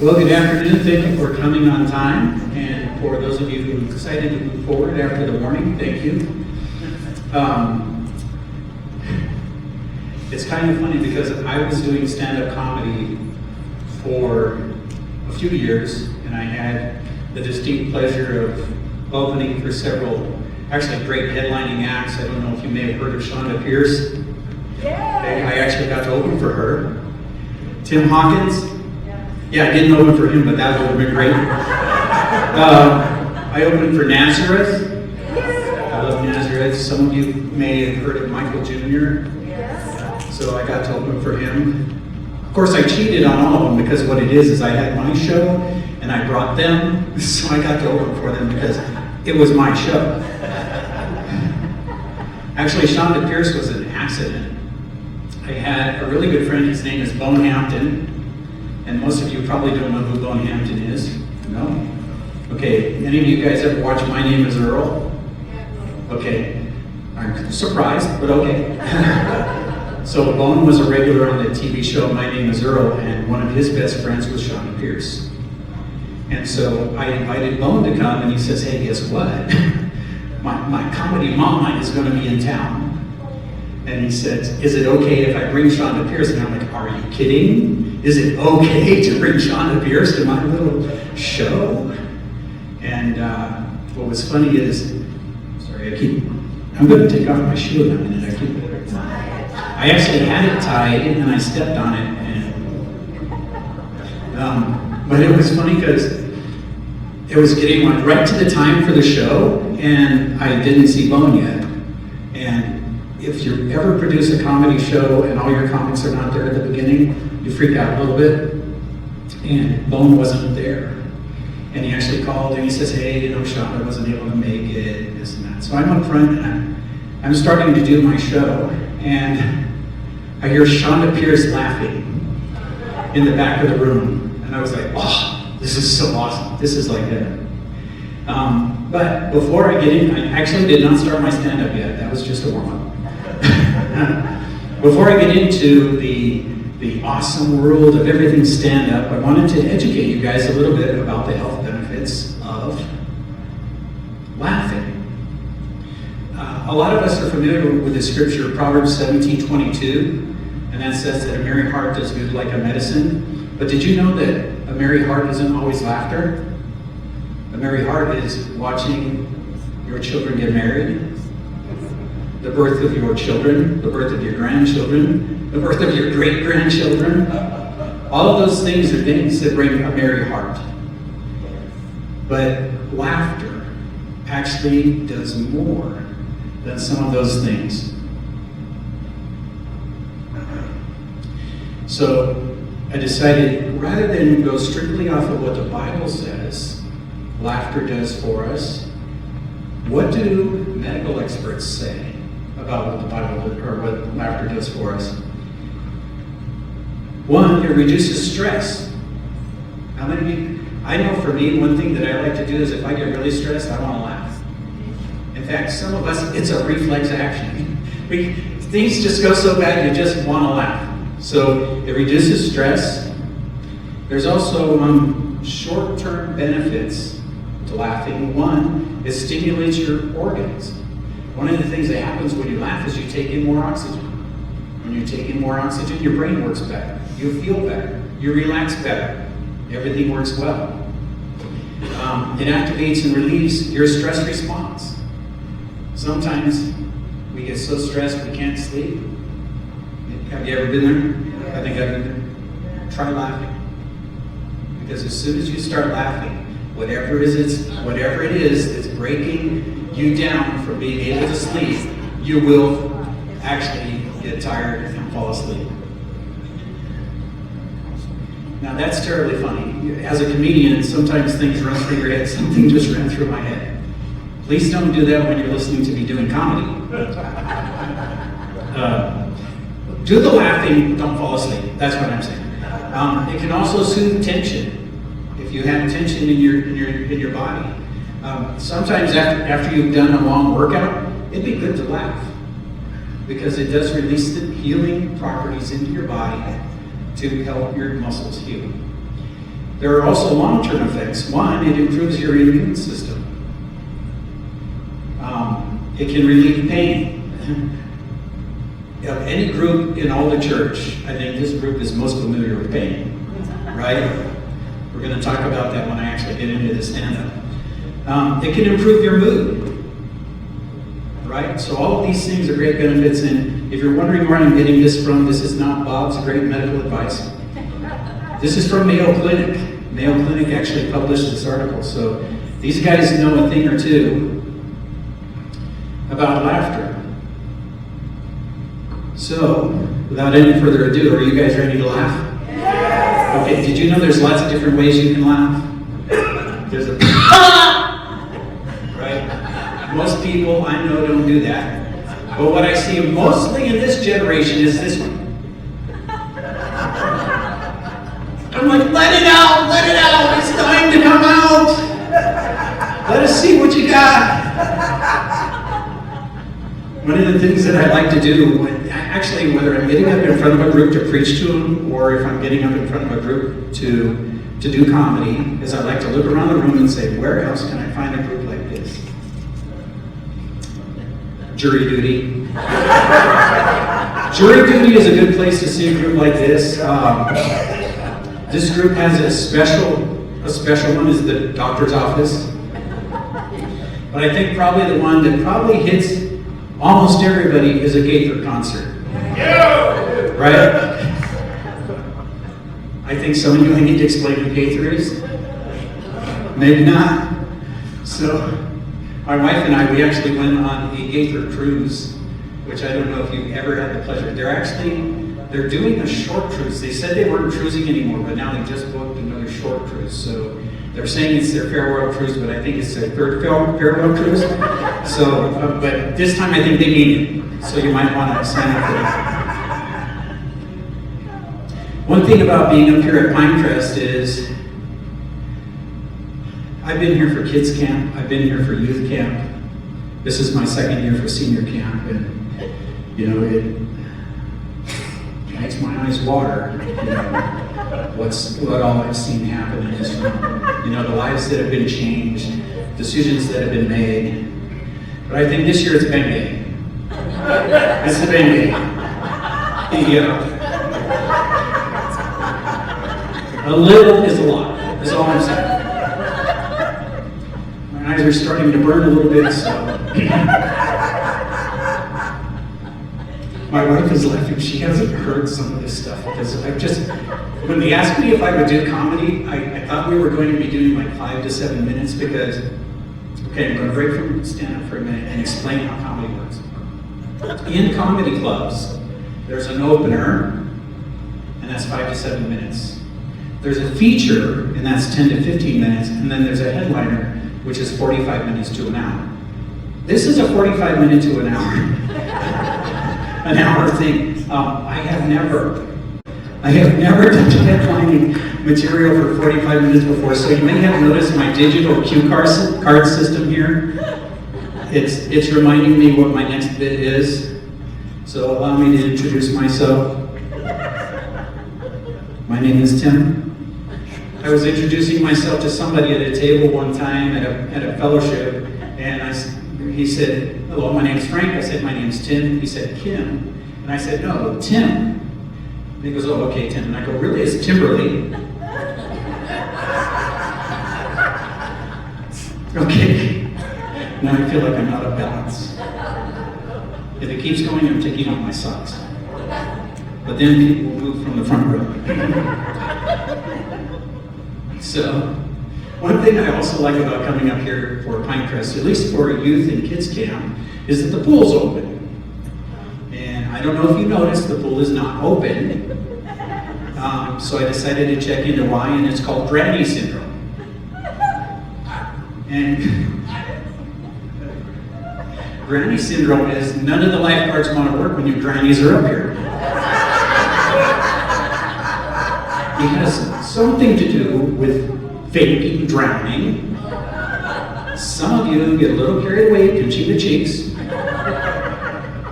Well, good afternoon. Thank you for coming on time. And for those of you who decided to move forward after the morning, thank you. It's kind of funny because I was doing stand-up comedy for a few years, and I had the distinct pleasure of opening for several, actually great headlining acts. I don't know if you may have heard of Shonda Pierce. Yeah. I actually got to open for her. Tim Hawkins. Yeah, I didn't open for him, but that would have been great. I opened for Nazareth. I love Nazareth. Some of you may have heard of Michael Jr. So I got to open for him. Of course, I cheated on all of them because what it is I had my show and I brought them, so I got to open for them because it was my show. Actually, Shonda Pierce was an accident. I had a really good friend, his name is Bone Hampton. And most of you probably don't know who Bone Hampton is. No? Okay, any of you guys ever watch My Name is Earl? Okay, I'm surprised, but okay. So Bone was a regular on the TV show My Name is Earl, and one of his best friends was Shonda Pierce. And so I invited Bone to come, and he says, hey, guess what? my comedy mom night is going to be in town. And he said, is it okay if I bring Shonda Pierce? And I'm like, are you kidding? Is it okay to bring Shonda Pierce to my little show? And what was funny is, sorry, I'm going to take off my shoe in a minute. I actually had it tied and I stepped on it. And, but it was funny because it was getting right to the time for the show and I didn't see Bone yet. And if you ever produce a comedy show and all your comics are not there at the beginning, you freak out a little bit. And Bone wasn't there. And he actually called and he says, hey, Shonda wasn't able to make it, this and that. So I'm up front and I'm starting to do my show. And I hear Shonda Pierce laughing in the back of the room. And I was like, oh, this is so awesome. This is like heaven. But before I get in, I actually did not start my stand-up yet. That was just a warm-up. Before I get into the awesome world of everything stand-up, I wanted to educate you guys a little bit about the health benefits of laughing. A lot of us are familiar with the scripture, Proverbs 17:22, and that says that a merry heart does good like a medicine. But did you know that a merry heart isn't always laughter? A merry heart is watching your children get married, the birth of your children, the birth of your grandchildren, the birth of your great-grandchildren. All of those things are things that bring a merry heart. But laughter actually does more than some of those things. So I decided, rather than go strictly off of what the Bible says laughter does for us, what do medical experts say about what the Bible or what laughter does for us? One, it reduces stress. How many of you? I know for me, one thing that I like to do is if I get really stressed, I want to laugh. In fact, some of us, it's a reflex action. Things just go so bad, you just want to laugh. So it reduces stress. There's also short-term benefits to laughing. One, it stimulates your organs. One of the things that happens when you laugh is you take in more oxygen. When you take in more oxygen, your brain works better. You feel better. You relax better. Everything works well. It activates and relieves your stress response. Sometimes we get so stressed we can't sleep. Have you ever been there? I think I've been there. Try laughing. Because as soon as you start laughing, whatever it is that's breaking you down from being able to sleep, you will actually get tired and fall asleep. Now that's terribly funny. As a comedian, sometimes things run through your head. Something just ran through my head. Please don't do that when you're listening to me doing comedy. Do the laughing, don't fall asleep. That's what I'm saying. It can also soothe tension. If you have tension in your body. Sometimes after you've done a long workout, it'd be good to laugh because it does release the healing properties into your body to help your muscles heal. there are also long-term effects. One, it improves your immune system. It can relieve pain. Of any group in all the church, I think this group is most familiar with pain, right? We're going to talk about that when I actually get into the stand-up. It can improve your mood, right? So all of these things are great benefits, and if you're wondering where I'm getting this from, this is not Bob's great medical advice. This is from Mayo Clinic. Mayo Clinic actually published this article, so these guys know a thing or two about laughter. So, without any further ado, are you guys ready to laugh? Yes. Okay, did you know there's lots of different ways you can laugh? There's a right? Most people I know don't do that. But what I see mostly in this generation is this one. I'm like, let it out, it's time to come out. Let us see what you got. One of the things that I like to do, actually, whether I'm getting up in front of a group to preach to them, or if I'm getting up in front of a group to do comedy, is I like to look around the room and say, where else can I find a group like this? Jury duty. Jury duty is a good place to see a group like this. This group has a special one is the doctor's office. But I think probably the one that probably hits almost everybody is a Gaither concert. Yeah. Right? I think some of you, I need to explain who Gaither is. Maybe not. So, my wife and I, we actually went on a Gaither cruise, which I don't know if you've ever had the pleasure. They're doing a short cruise. They said they weren't cruising anymore, but now they just booked another short cruise. So they're saying it's their farewell cruise, but I think it's their third farewell cruise. So, but this time I think they mean it. So you might want to sign up for that. One thing about being up here at Pinecrest is I've been here for kids camp. I've been here for youth camp. This is my second year for senior camp, and you know it makes my eyes water. You know, what all I've seen happen in this room. You know, the lives that have been changed, decisions that have been made. But I think this year it's Bengay. It's the Bengay. Yeah. A little is a lot. That's all I'm saying. My eyes are starting to burn a little bit, so. My wife is laughing. She hasn't heard some of this stuff because when they asked me if I would do comedy, I thought we were going to be doing like 5 to 7 minutes because, okay, I'm going to break from stand up for a minute and explain how comedy works. In comedy clubs, there's an opener, and that's 5 to 7 minutes. There's a feature, and that's 10 to 15 minutes, and then there's a headliner, which is 45 minutes to an hour. This is a 45 minute to an hour thing. I have never done headlining material for 45 minutes before, so you may have noticed my digital cue card system here. It's reminding me what my next bit is. So allow me to introduce myself. My name is Tim. I was introducing myself to somebody at a table one time at a fellowship, and he said, hello, my name's Frank. I said, my name's Tim. He said, Kim. And I said, no, Tim. And he goes, oh, okay, Tim. And I go, really, it's Timberly. Okay. Now I feel like I'm out of balance. If it keeps going, I'm taking off my socks. But then people move from the front row. So, one thing I also like about coming up here for Pinecrest, at least for youth and kids camp, is that the pool's open. And I don't know if you noticed, the pool is not open. So I decided to check into why, and it's called Granny Syndrome. And Granny Syndrome is none of the lifeguards want to work when your grannies are up here. It has something to do with faking drowning. Some of you get a little carried away, pinching the cheeks.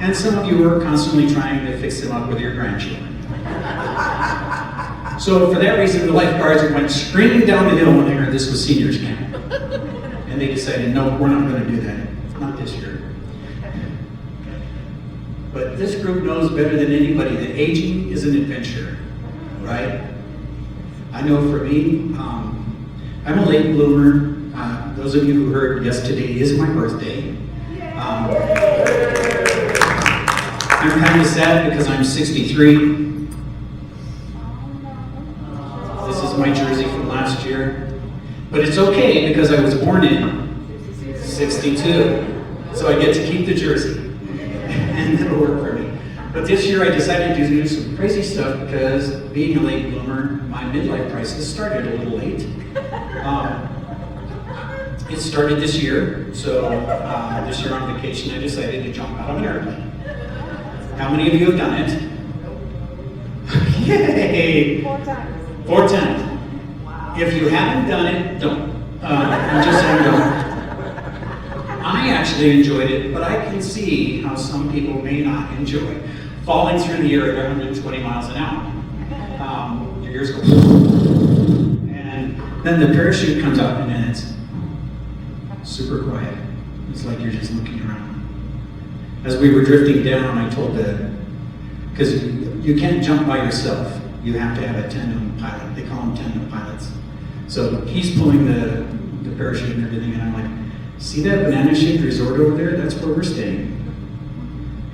And some of you are constantly trying to fix them up with your grandchildren. So for that reason, the lifeguards went screaming down the hill when they heard this was seniors camp. And they decided, no, we're not going to do that. Not this year. But this group knows better than anybody that aging is an adventure, right? I know for me, I'm a late bloomer. Those of you who heard, yes, today is my birthday. I'm kind of sad because I'm 63. This is my jersey from last year. But it's okay because I was born in 62. So I get to keep the jersey. And it'll work for me. But this year I decided to do some crazy stuff because being a late bloomer, my midlife crisis started a little late. It started this year, so this year on vacation I decided to jump out of an airplane. How many of you have done it? Yay! 4 times. 4 times. Wow. If you haven't done it, don't. I'm just saying don't. I actually enjoyed it, but I can see how some people may not enjoy falling through the air at 120 miles an hour. Your ears go, and then the parachute comes up and then it's super quiet. It's like you're just looking around. As we were drifting down, I told because you can't jump by yourself. You have to have a tandem pilot. They call them tandem pilots. So he's pulling the parachute and everything, and I'm like, see that banana-shaped resort over there? That's where we're staying.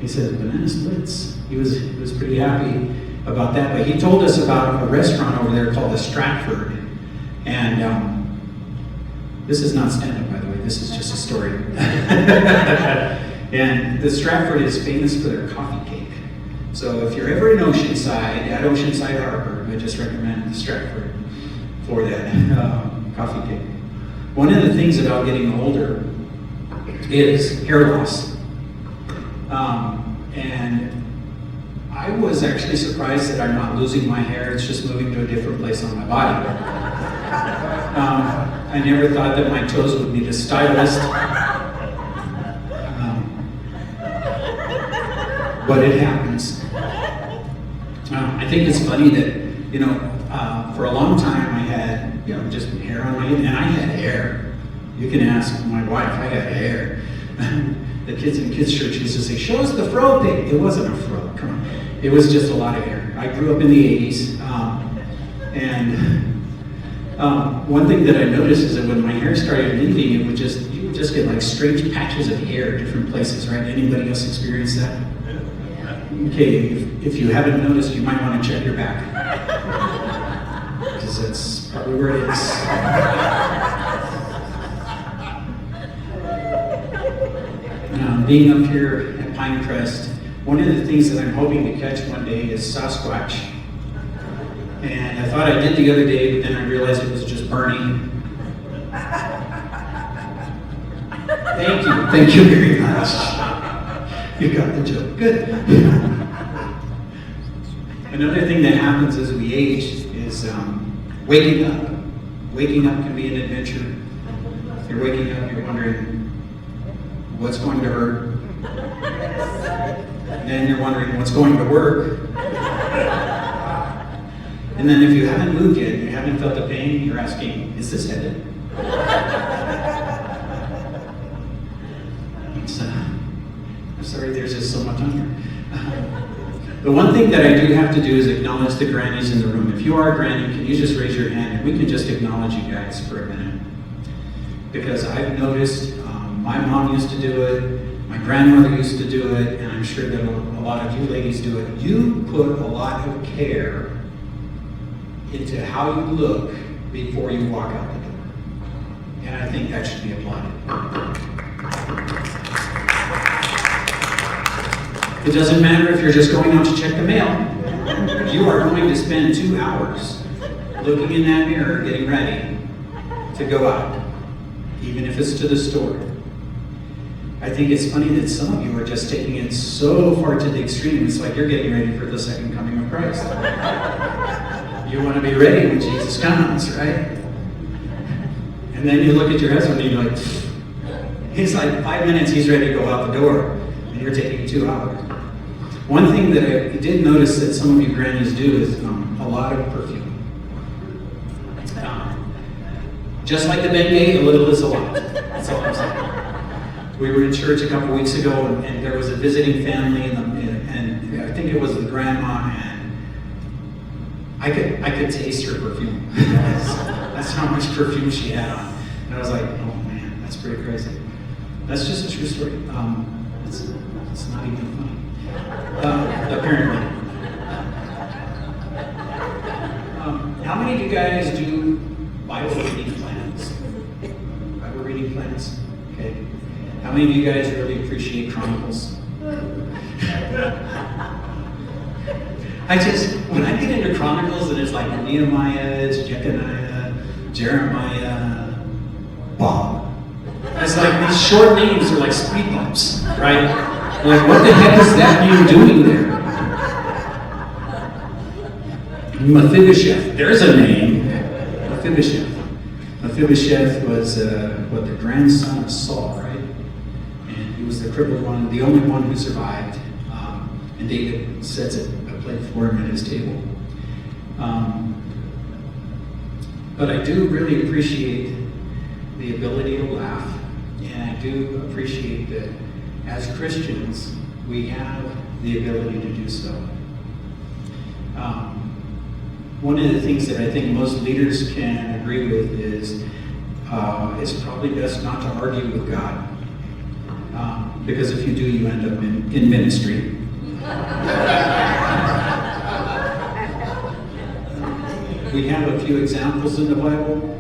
He said, Banana Splits. He was pretty happy about that, but he told us about a restaurant over there called the Stratford. And this is not stand-up, by the way. This is just a story. And the Stratford is famous for their coffee cake. So if you're ever in Oceanside, at Oceanside Harbor, I just recommend the Stratford for that coffee cake. One of the things about getting older is hair loss. And I was actually surprised that I'm not losing my hair, it's just moving to a different place on my body. I never thought that my toes would need a stylist. But it happens. I think it's funny that, for a long time I had, just hair on my head, and I had hair. You can ask my wife, I had hair. The kids in kids' church used to say, show us the fro pig. It wasn't a fro, come on. It was just a lot of hair. I grew up in the 80s, one thing that I noticed is that when my hair started leaving, you would just get like strange patches of hair, different places, right? Anybody else experience that? Okay, if you haven't noticed, you might want to check your back. Because that's probably where it is. Being up here at Pinecrest, one of the things that I'm hoping to catch one day is Sasquatch. And I thought I did the other day, but then I realized it was just Bernie. Thank you very much. You got the joke, good. Another thing that happens as we age is waking up. Waking up can be an adventure. If you're waking up, you're wondering what's going to hurt. And then you're wondering what's going to work. And then if you haven't moved yet, you haven't felt the pain, you're asking, is this heaven? I'm sorry, there's just so much on here. The one thing that I do have to do is acknowledge the grannies in the room. If you are a granny, can you just raise your hand and we can just acknowledge you guys for a minute? Because I've noticed my mom used to do it, my grandmother used to do it, and I'm sure that a lot of you ladies do it. You put a lot of care into how you look before you walk out the door. And I think that should be applauded. It doesn't matter if you're just going out to check the mail. You are going to spend 2 hours looking in that mirror, getting ready to go out, even if it's to the store. I think it's funny that some of you are just taking it so far to the extreme, it's like you're getting ready for the second coming of Christ. You want to be ready when Jesus comes, right? And then you look at your husband and you're like, he's like 5 minutes, he's ready to go out the door, and you're taking 2 hours. One thing that I did notice that some of you grannies do is a lot of perfume. Just like the Bengay, a little is a lot. That's all I'm saying. We were in church a couple weeks ago, and there was a visiting family, and I think it was the grandma, and I could taste her perfume. That's how much perfume she had on. And I was like, oh man, that's pretty crazy. That's just a true story. It's not even funny. Apparently. How many of you guys do Bible reading plans? Bible reading plans? Okay. How many of you guys really appreciate Chronicles? When I get into Chronicles and it's like Nehemiah, it's Jeconiah, Jeremiah, Bob. It's like these short names are like speed bumps, right? Like, what the heck is that name doing there? Mephibosheth. There's a name. Mephibosheth. Mephibosheth was the grandson of Saul, right? And he was the crippled one, the only one who survived. And David sets a plate for him at his table. But I do really appreciate the ability to laugh, and I do appreciate that as Christians, we have the ability to do so. One of the things that I think most leaders can agree with is it's probably best not to argue with God. Because if you do, you end up in ministry. We have a few examples in the Bible.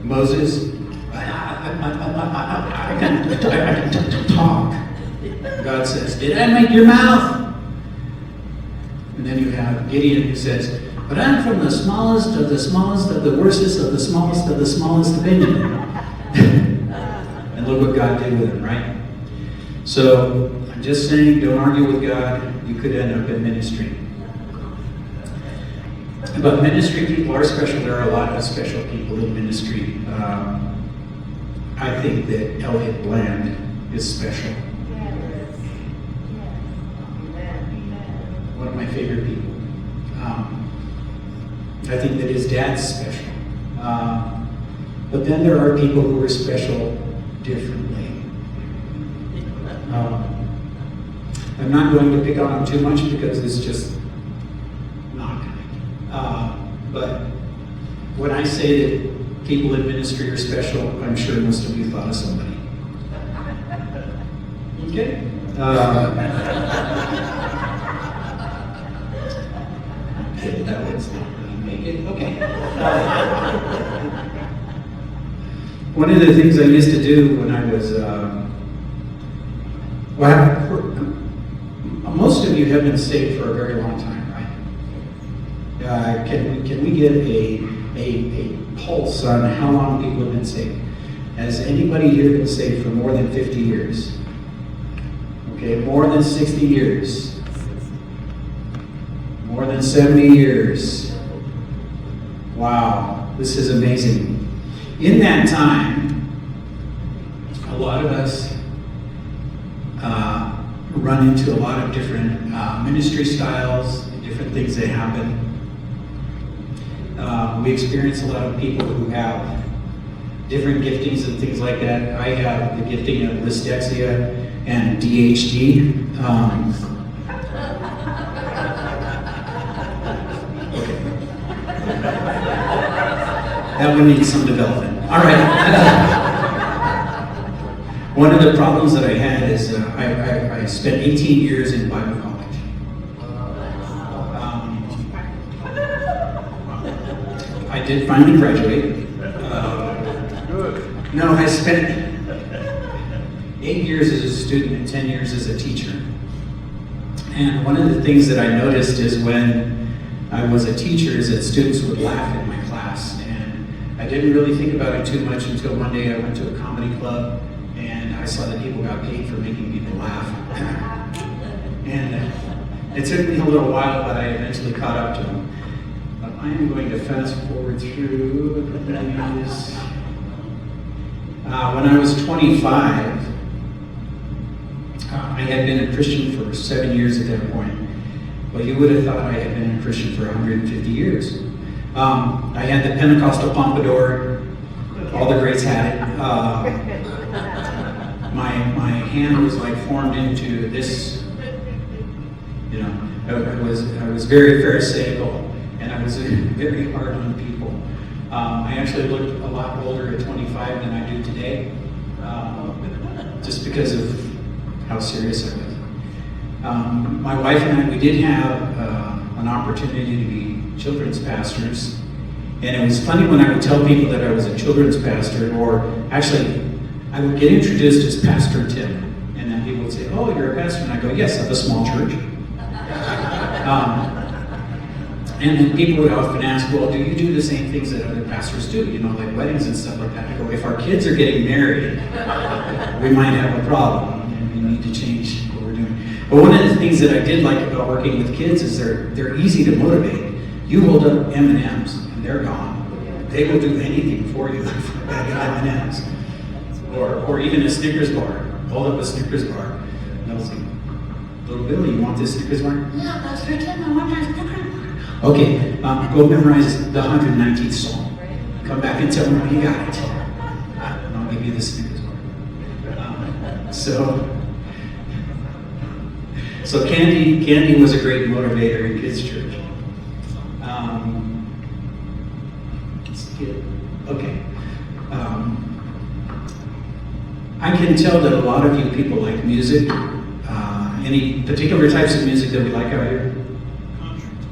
Moses, I can talk. God says, did I make your mouth? And then you have Gideon who says, but I'm from the smallest of the smallest of the worstest of the smallest of the smallest of Benjamin. And look what God did with him, right? So I'm just saying, don't argue with God. You could end up in ministry. But ministry people are special. There are a lot of special people in ministry. I think that Elliot Bland is special. One of my favorite people. I think that his dad's special. But then there are people who are special differently. I'm not going to pick on him too much because it's just not kind. But when I say that people in ministry are special, I'm sure most of you thought of somebody. Okay? That was not going to make it. Okay. One of the things I used to do when I was, most of you have been saved for a very long time, right? Can we get a pulse on how long people have been saved? Has anybody here been saved for more than 50 years? Okay, more than 60 years. More than 70 years. Wow, this is amazing. In that time, a lot of us run into a lot of different ministry styles, different things that happen. We experience a lot of people who have different giftings and things like that. I have the gifting of dyslexia and DHD. That would need some development. All right. One of the problems that I had is I spent 18 years in Bible college. I did finally graduate. No, I spent 8 years as a student and 10 years as a teacher. And one of the things that I noticed is when I was a teacher is that students would laugh at my class. And I didn't really think about it too much until one day I went to a comedy club and I saw that people got paid for making people laugh. And it took me a little while, but I eventually caught up to them. But I am going to fast forward through these. When I was 25, I had been a Christian for 7 years at that point. Well, you would have thought I had been a Christian for 150 years. I had the Pentecostal pompadour. all the greats had it. My hand was like formed into this, you know, I was very pharisaical, and I was very hard on people. I actually looked a lot older at 25 than I do today, just because of how serious I was. My wife and I, we did have an opportunity to be children's pastors, and it was funny when I would tell people that I was a children's pastor, or actually, I would get introduced as Pastor Tim, and then people would say, "Oh, you're a pastor," and I go, "Yes, of a small church." And then people would often ask, "Well, do you do the same things that other pastors do? You know, like weddings and stuff like that?" I go, "If our kids are getting married, we might have a problem, and we need to change what we're doing." But one of the things that I did like about working with kids is they're easy to motivate. You hold up M&Ms, and they're gone. They will do anything for you for a bag of M&Ms. Or even a Snickers bar. Hold up a Snickers bar. And I was like, "Little Billy, you want this Snickers bar?" "Yeah, Pastor Tim, I want my Snickers bar." Okay, go memorize the 119th Psalm. Come back and tell me when you got it. And I'll give you the Snickers bar. So Candy was a great motivator in kids' church. Okay. I can tell that a lot of you people like music. Any particular types of music that we like out here?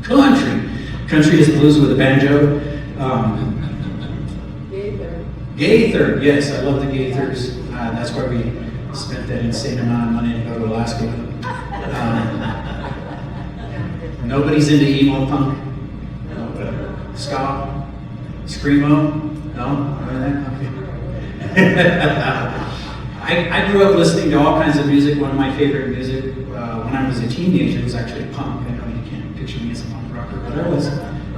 Country. Country is blues with a banjo. Gaither. Yes, I love the Gaithers. That's why we spent that insane amount of money to go to Alaska. Nobody's into emo punk? No. Ska? Screamo? No? Okay. I grew up listening to all kinds of music. One of my favorite music when I was a teenager was actually punk. I know you can't picture me as a punk rocker, but I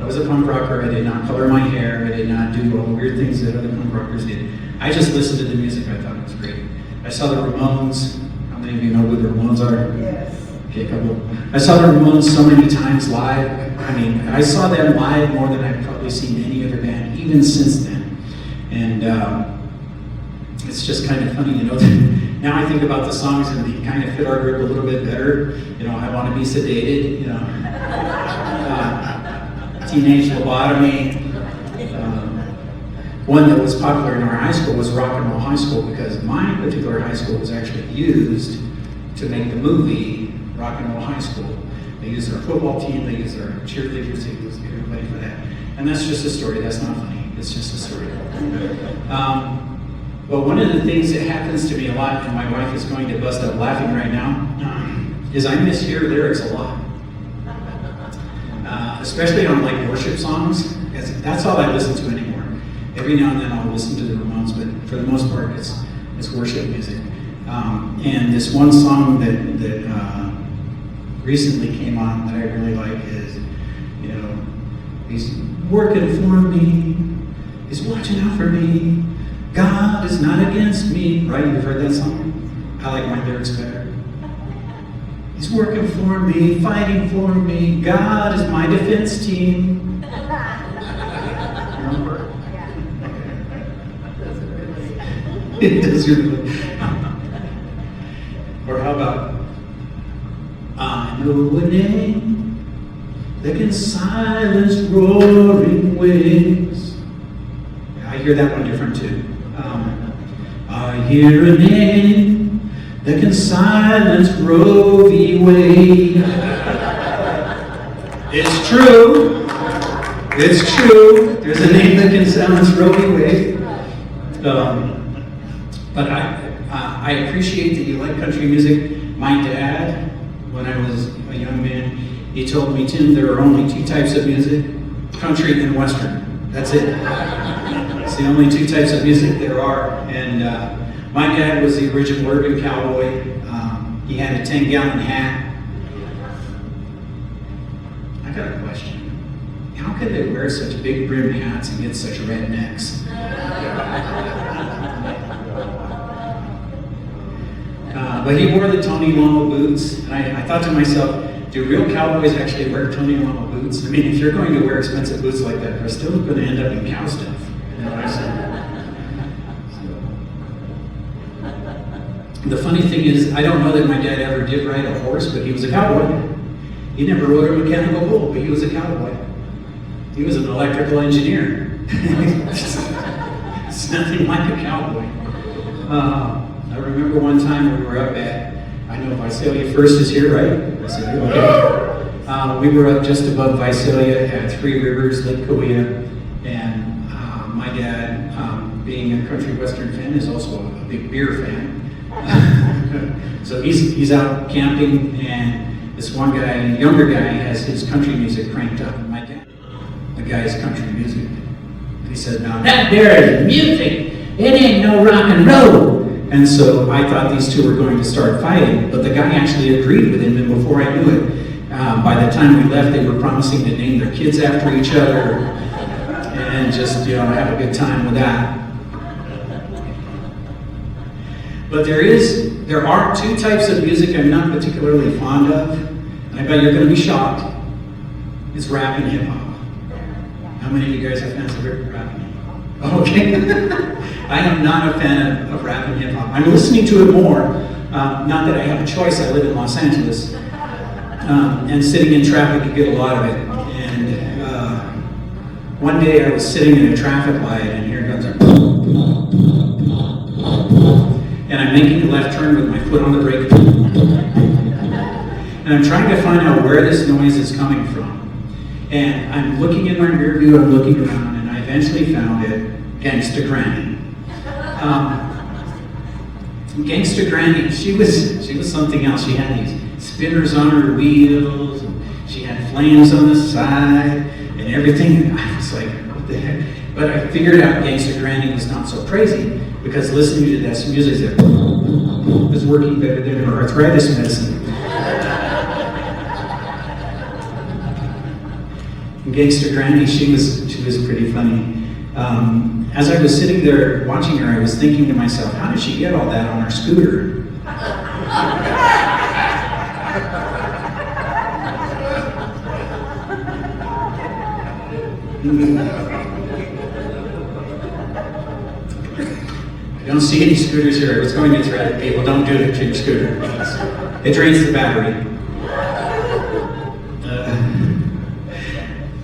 was a punk rocker. I did not color my hair. I did not do all the weird things that other punk rockers did. I just listened to the music. I thought it was great. I saw the Ramones. How many of you know who the Ramones are? Yes. Okay, a couple. I saw the Ramones so many times live. I mean, I saw them live more than I've probably seen any other band, even since then. And it's just kind of funny, you know. Now I think about the songs and they kind of fit our group a little bit better. You know, I Want to Be Sedated, you know. Teenage Lobotomy. One that was popular in our high school was Rock and Roll High School, because my particular high school was actually used to make the movie Rock and Roll High School. They used our football team, they used our cheerleaders, they used everybody for that. And that's just a story, that's not funny, it's just a story. But one of the things that happens to me a lot, and my wife is going to bust up laughing right now, is I mishear lyrics a lot. Especially on like worship songs, that's all I listen to anymore. Every now and then I'll listen to the Ramones, but for the most part it's worship music. And this one song that recently came on that I really like is, you know, he's working for me, he's watching out for me, God is not against me. Right? You've heard that song? I like my lyrics better. He's working for me, fighting for me, God is my defense team. Remember? It does really. Or how about, I know a name that can silence roaring waves. I hear that one different too. I hear a name that can silence Roe v. Wade. It's true. It's true. There's a name that can silence Roe v. Wade. But I appreciate that you like country music. My dad, when I was a young man, he told me, "Tim, there are only two types of music, country and western. That's it. It's the only two types of music there are." And my dad was the original urban cowboy. He had a 10-gallon hat. I got a question. How could they wear such big brim hats and get such red necks? But he wore the Tony Lama boots, and I thought to myself, do real cowboys actually wear Tony Lama boots? I mean, if you're going to wear expensive boots like that, they're still going to end up in cow stuff. You know what I said? The funny thing is, I don't know that my dad ever did ride a horse, but he was a cowboy. He never rode a mechanical bull, but he was a cowboy. He was an electrical engineer. It's nothing like a cowboy. I remember one time we were up at, I know Visalia First is here, right? Visalia, okay. We were up just above Visalia at Three Rivers, Lake Cahuilla, and my dad, being a country western fan, is also a big beer fan. So he's out camping, and this one guy, a younger guy, has his country music cranked up. And my dad, the guy's country music. He said, "Now that there is music. It ain't no rock and roll." And so I thought these two were going to start fighting, but the guy actually agreed with him, and before I knew it, by the time we left, they were promising to name their kids after each other and just, have a good time with that. But there are two types of music I'm not particularly fond of, and I bet you're going to be shocked. It's rap and hip hop. How many of you guys are fans of rap and hip hop? Okay. I am not a fan of rap and hip hop. I'm listening to it more. Not that I have a choice. I live in Los Angeles. And sitting in traffic, you get a lot of it. And one day I was sitting in a traffic light, and here comes a and I'm making a left turn with my foot on the brake. And I'm trying to find out where this noise is coming from. And I'm looking in my rear view, I'm looking around, and I eventually found it, Gangsta Granny. Gangsta Granny, she was something else. She had these spinners on her wheels, and she had flames on the side, and everything. And I was like, what the heck? But I figured out Gangsta Granny was not so crazy, because listening to this music was working better than her arthritis medicine. Gangsta Granny, she was pretty funny. As I was sitting there watching her, I was thinking to myself, how did she get all that on her scooter? I don't see any scooters here. I was going to threaten people, don't do it to your scooter. It drains the battery.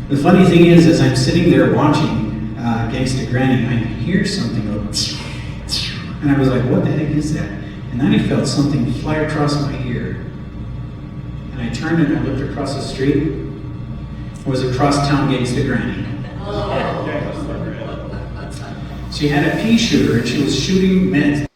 The funny thing is, as I'm sitting there watching Gangsta Granny, I hear something go, and I was like, what the heck is that? And then I felt something fly across my ear. And I turned and I looked across the street. It was a crosstown Gangsta Granny. She had a pea shooter, and she was shooting meds.